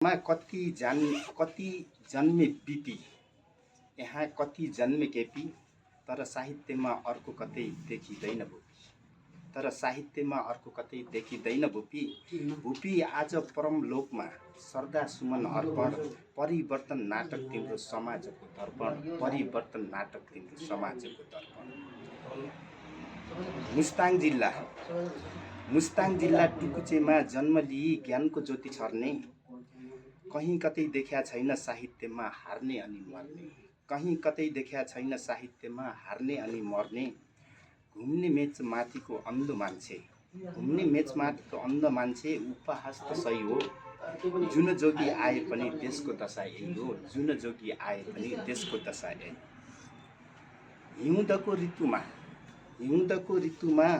कति जन्मे बिपी, यहाँ कति जन्मे केपी, तर साहित्यमा अर्को कतै देखिँदैन भुपी। तर साहित्यमा अर्को कतै देखिँदैन भुपी। भुपी आज परम लोकमा सरदा सुमन अर्पण, परिवर्तन नाटक तिम्रो समाजको दर्पण, परिवर्तन नाटक तिम्रो समाजको दर्पण। मुस्ताङ जिल्ला टुकुचेमा जन्म लिई ज्ञानको ज्योति छर्ने, कहीँ कतै देखिया छैन साहित्यमा हार्ने अनि मर्ने। कहीँ कतै देखिया छैन साहित्यमा हार्ने अनि मर्ने। घुम्ने मेच माथिको अन्ध मान्छे, घुम्ने मेच माथिको अन्ध मान्छे, उपहास त सही हो, जुन जोगी आए पनि देशको दशा यही हो, जुन जोगी आए पनि देशको दशा यही। हिउँदको ऋतुमा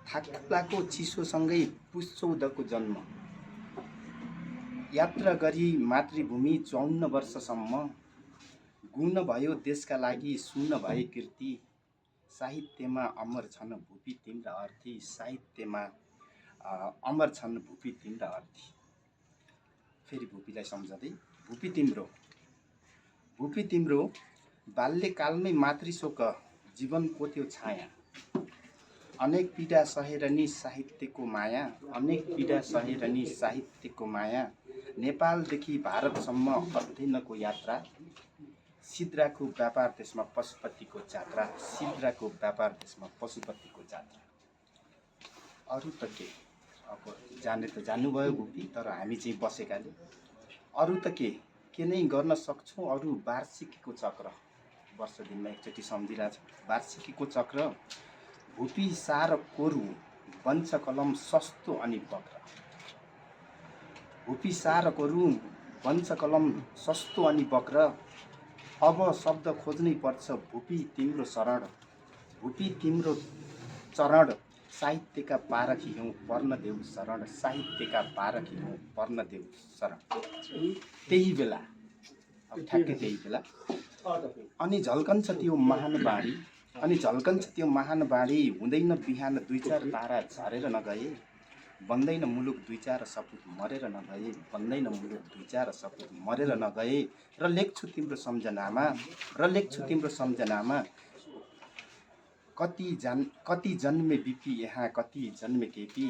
थाक्लाको चिसोसँगै पुस 14 को जन्म, यात्रा गरी मातृभूमि 54 वर्षसम्म, गुण भयो देशका लागि सुन्न भए कीर्ति, साहित्यमा अमर छन् भुपी तिम्रा अर्थी, साहित्यमा अमर छन् भुपी तिम्रा अर्थी। फेरि भुपीलाई सम्झँदै, भुपी तिम्रो बाल्यकालमै मातृशोक जीवन कोट्यो छाया, अनेक पीडा सहेर नि साहित्यको माया, अनेक पीडा सहेर नि साहित्यको माया। नेपालदेखि भारतसम्म अध्ययनको यात्रा, सिद्राको व्यापार देशमा पशुपतिको जात्रा, सिद्राको व्यापार देशमा पशुपतिको जात्रा। अरू त के, अब जाने त जानुभयो भुपी, तर हामी चाहिँ बसेकाले अरू त के नै गर्न सक्छौँ। अरू वार्षिकीको चक्र, वर्ष दिनमा एकचोटि सम्झिरहेछ वार्षिकीको चक्र। भुपी सार कोरु बन्छ कलम सस्तो अनि बक्र, भुपी सार कोरु बन्छ कलम सस्तो अनि बक्र। अब शब्द खोज्नै पर्छ भुपी तिम्रो शरण, भुपी तिम्रो चरण, साहित्यका पारखी हौँ पर्न देऊ शरण, साहित्यका पारखी हौँ पर्न देऊ शरण। त्यही बेला, अब ठ्याक्कै त्यही बेला, अनि झल्कन्छ त्यो महान बाणी, हुँदैन बिहान 2-4 तारा झरेर नगए, बन्दैन मुलुक 2-4 सपुत मरेर नगए, बन्दैन मुलुक 2-4 सपुत मरेर नगए। र लेख्छु तिम्रो सम्झनामा, कति जन्मे बिपी, यहाँ कति जन्मे केपी,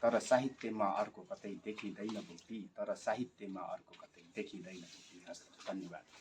तर साहित्यमा अर्को कतै देखिँदैन भुपी, तर साहित्यमा अर्को कतै देखिँदैन भुपी। धन्यवाद।